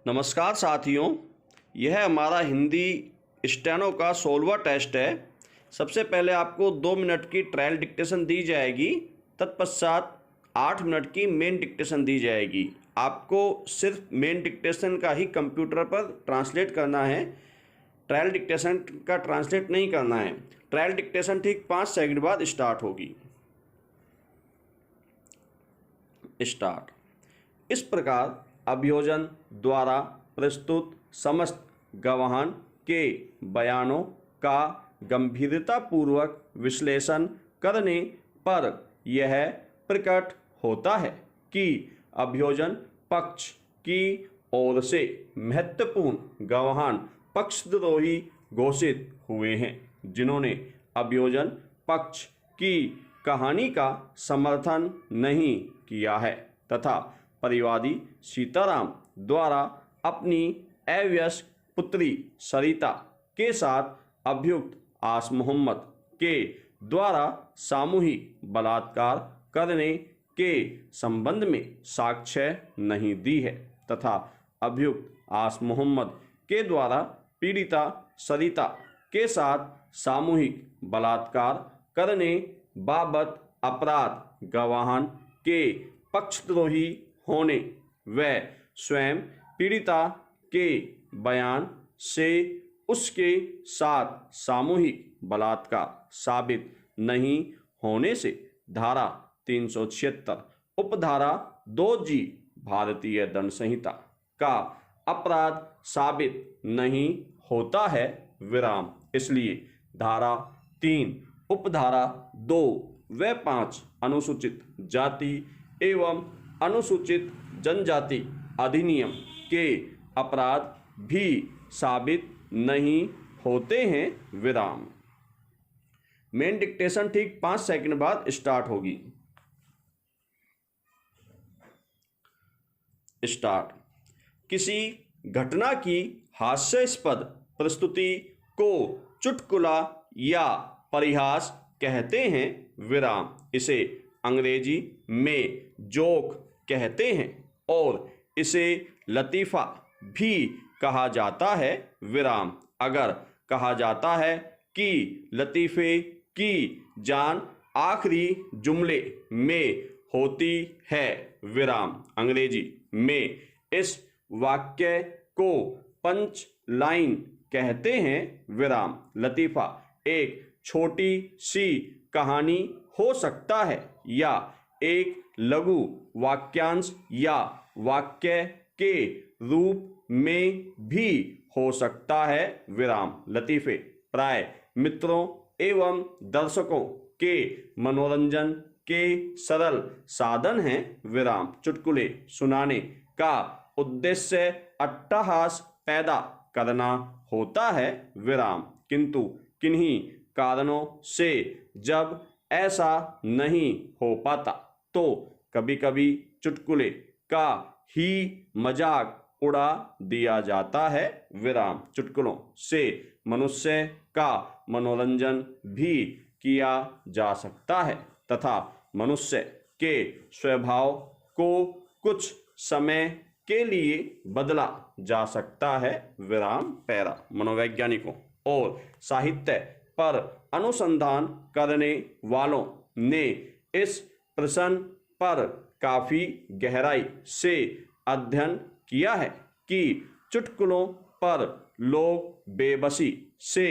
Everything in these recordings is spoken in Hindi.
नमस्कार साथियों, यह हमारा हिंदी स्टेनो का 16वां टेस्ट है। सबसे पहले आपको 2 मिनट की ट्रायल डिक्टेशन दी जाएगी, तत्पश्चात 8 मिनट की मेन डिक्टेशन दी जाएगी। आपको सिर्फ मेन डिक्टेशन का ही कंप्यूटर पर ट्रांसलेट करना है, ट्रायल डिक्टेशन का ट्रांसलेट नहीं करना है। ट्रायल डिक्टेशन ठीक 5 सेकंड बाद स्टार्ट होगी। स्टार्ट। इस प्रकार अभियोजन द्वारा प्रस्तुत समस्त गवाहान के बयानों का गंभीरतापूर्वक विश्लेषण करने पर यह प्रकट होता है कि अभियोजन पक्ष की ओर से महत्वपूर्ण गवाहान पक्षद्रोही घोषित हुए हैं, जिन्होंने अभियोजन पक्ष की कहानी का समर्थन नहीं किया है तथा परिवादी सीताराम द्वारा अपनी अवयस्क पुत्री सरिता के साथ अभियुक्त आस मोहम्मद के द्वारा सामूहिक बलात्कार करने के संबंध में साक्ष्य नहीं दी है तथा अभियुक्त आस मोहम्मद के द्वारा पीड़िता सरिता के साथ सामूहिक बलात्कार करने बाबत अपराध गवाहान के पक्षद्रोही होने व स्वयं पीड़िता के बयान से उसके साथ सामूहिक बलात्कार साबित नहीं होने से धारा 376 उपधारा 2G भारतीय दंड संहिता का अपराध साबित नहीं होता है विराम। इसलिए धारा 3 उपधारा 2 व 5 अनुसूचित जाति एवं अनुसूचित जनजाति अधिनियम के अपराध भी साबित नहीं होते हैं विराम। मेन डिक्टेशन ठीक 5 सेकंड बाद स्टार्ट होगी। स्टार्ट। किसी घटना की हास्यास्पद प्रस्तुति को चुटकुला या परिहास कहते हैं विराम। इसे अंग्रेजी में जोक कहते हैं और इसे लतीफ़ा भी कहा जाता है विराम। अगर कहा जाता है कि लतीफ़े की जान आखिरी जुमले में होती है विराम। अंग्रेजी में इस वाक्य को पंच लाइन कहते हैं विराम। लतीफ़ा एक छोटी सी कहानी हो सकता है या एक लघु वाक्यांश या वाक्य के रूप में भी हो सकता है विराम। लतीफ़े प्राय मित्रों एवं दर्शकों के मनोरंजन के सरल साधन हैं विराम। चुटकुले सुनाने का उद्देश्य अट्टहास पैदा करना होता है विराम, किंतु किन्हीं कारणों से जब ऐसा नहीं हो पाता तो कभी कभी चुटकुले का ही मजाक उड़ा दिया जाता है विराम। चुटकुलों से मनुष्य का मनोरंजन भी किया जा सकता है तथा मनुष्य के स्वभाव को कुछ समय के लिए बदला जा सकता है विराम। पैरा। मनोवैज्ञानिकों और साहित्य पर अनुसंधान करने वालों ने इस प्रश्न पर काफी गहराई से अध्ययन किया है कि चुटकुलों पर लोग बेबसी से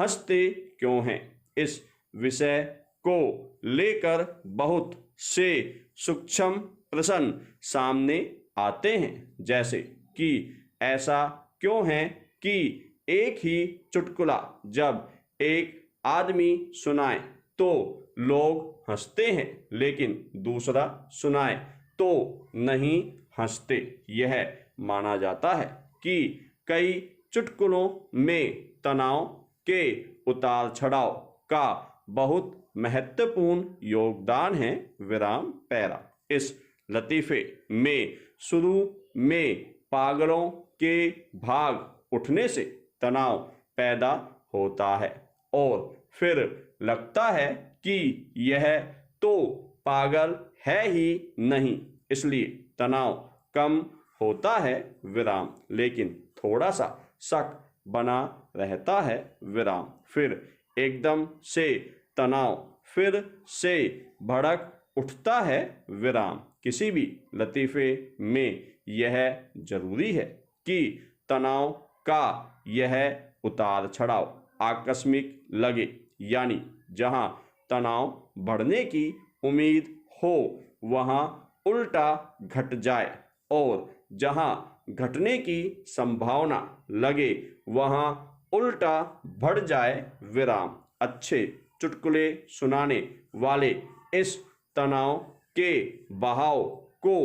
हंसते क्यों हैं। इस विषय को लेकर बहुत से सूक्ष्म प्रश्न सामने आते हैं, जैसे कि ऐसा क्यों है कि एक ही चुटकुला जब एक आदमी सुनाए तो लोग हंसते हैं, लेकिन दूसरा सुनाए तो नहीं हंसते। यह माना जाता है कि कई चुटकुलों में तनाव के उतार चढ़ाव का बहुत महत्वपूर्ण योगदान है विराम। पैरा। इस लतीफ़े में शुरू में पागलों के भाग उठने से तनाव पैदा होता है और फिर लगता है कि यह तो पागल है ही नहीं, इसलिए तनाव कम होता है विराम, लेकिन थोड़ा सा शक बना रहता है विराम। फिर एकदम से तनाव फिर से भड़क उठता है विराम। किसी भी लतीफ़े में यह जरूरी है कि तनाव का यह उतार चढ़ाव आकस्मिक लगे, यानी जहां तनाव बढ़ने की उम्मीद हो वहां उल्टा घट जाए, और जहां घटने की संभावना लगे वहां उल्टा बढ़ जाए विराम। अच्छे चुटकुले सुनाने वाले इस तनाव के बहाव को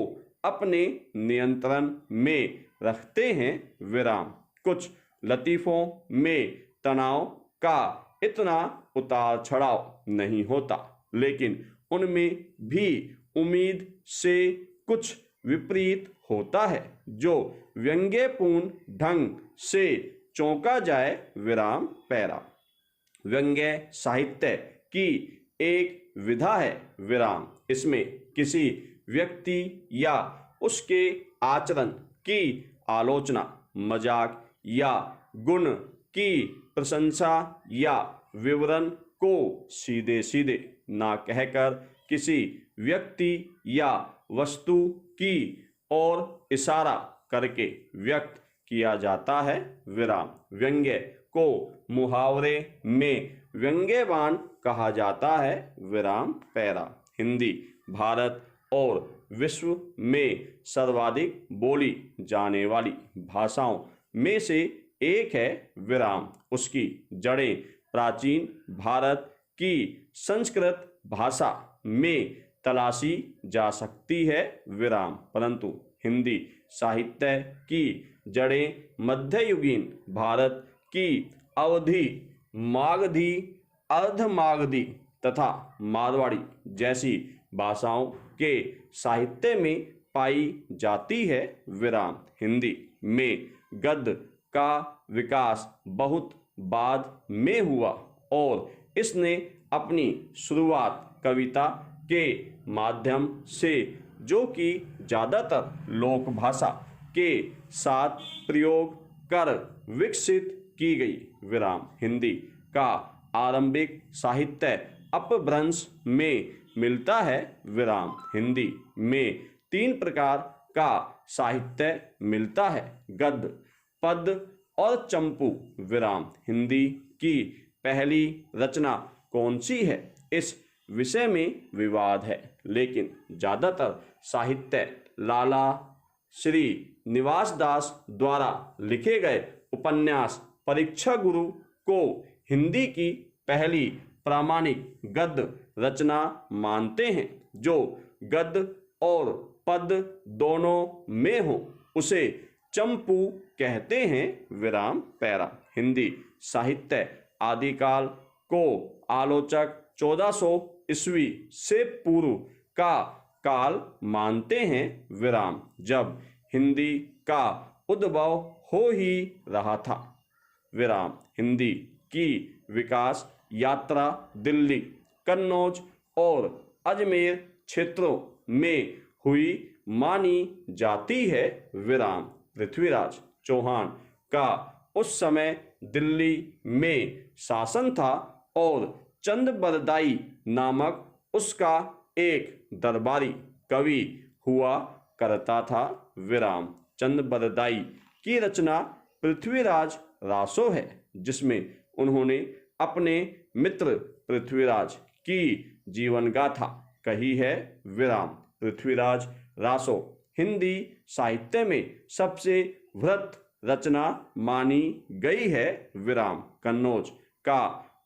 अपने नियंत्रण में रखते हैं विराम। कुछ लतीफ़ों में तनाव का इतना उतार चढ़ाव नहीं होता, लेकिन उनमें भी उम्मीद से कुछ विपरीत होता है जो व्यंग्यपूर्ण ढंग से चौंका जाए विराम पैरा। व्यंग्य साहित्य की एक विधा है विराम। इसमें किसी व्यक्ति या उसके आचरण की आलोचना, मजाक या गुण की प्रशंसा या विवरण को सीधे सीधे ना कहकर किसी व्यक्ति या वस्तु की ओर इशारा करके व्यक्त किया जाता है विराम। व्यंग्य को मुहावरे में व्यंग्यवान कहा जाता है विराम पैरा। हिंदी भारत और विश्व में सर्वाधिक बोली जाने वाली भाषाओं में से एक है विराम। उसकी जड़ें प्राचीन भारत की संस्कृत भाषा में तलाशी जा सकती है विराम, परंतु हिंदी साहित्य की जड़ें मध्ययुगीन भारत की अवधी, मागधी, अर्धमागधी तथा मारवाड़ी जैसी भाषाओं के साहित्य में पाई जाती है विराम। हिंदी में गद्य का विकास बहुत बाद में हुआ और इसने अपनी शुरुआत कविता के माध्यम से, जो कि ज़्यादातर लोक भाषा के साथ प्रयोग कर विकसित की गई विराम। हिंदी का आरंभिक साहित्य अपभ्रंश में मिलता है विराम। हिंदी में 3 प्रकार का साहित्य मिलता है, गद्य, पद्य और चंपू विराम। हिंदी की पहली रचना कौन सी है, इस विषय में विवाद है, लेकिन ज़्यादातर साहित्य लाला श्री निवास दास द्वारा लिखे गए उपन्यास परीक्षा गुरु को हिंदी की पहली प्रामाणिक गद्य रचना मानते हैं। जो गद्य और पद्य दोनों में हो उसे चंपू कहते हैं विराम पैरा। हिंदी साहित्य आदिकाल को आलोचक 1400 ईस्वी से पूर्व का काल मानते हैं विराम, जब हिंदी का उद्भव हो ही रहा था विराम। हिंदी की विकास यात्रा दिल्ली, कन्नौज और अजमेर क्षेत्रों में हुई मानी जाती है विराम। पृथ्वीराज चौहान का उस समय दिल्ली में शासन था और चंदबरदाई नामक उसका एक दरबारी कवि हुआ करता था विराम। चंदबरदाई की रचना पृथ्वीराज रासो है, जिसमें उन्होंने अपने मित्र पृथ्वीराज की जीवन गाथा कही है विराम। पृथ्वीराज रासो हिंदी साहित्य में सबसे वृहत रचना मानी गई है विराम। कन्नौज का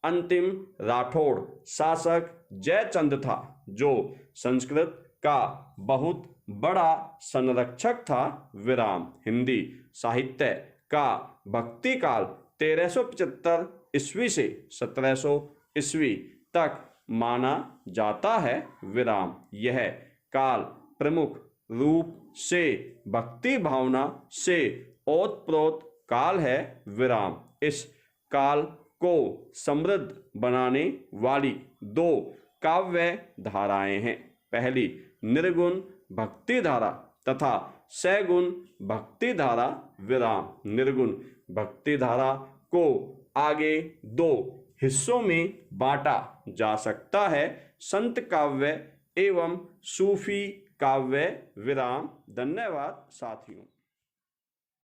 अंतिम राठौड़ शासक जयचंद था, जो संस्कृत का बहुत बड़ा संरक्षक था विराम। हिंदी साहित्य का भक्ति काल 1375 ईस्वी से 1700 ईस्वी तक माना जाता है विराम। यह काल प्रमुख रूप से भक्ति भावना से ओतप्रोत काल है विराम। इस काल को समृद्ध बनाने वाली 2 काव्य धाराएं हैं। पहली निर्गुण भक्ति धारा तथा सगुण भक्ति धारा विराम। निर्गुण भक्ति धारा को आगे दो हिस्सों में बांटा जा सकता है, संत काव्य एवं सूफी काव्य विराम। धन्यवाद साथियों।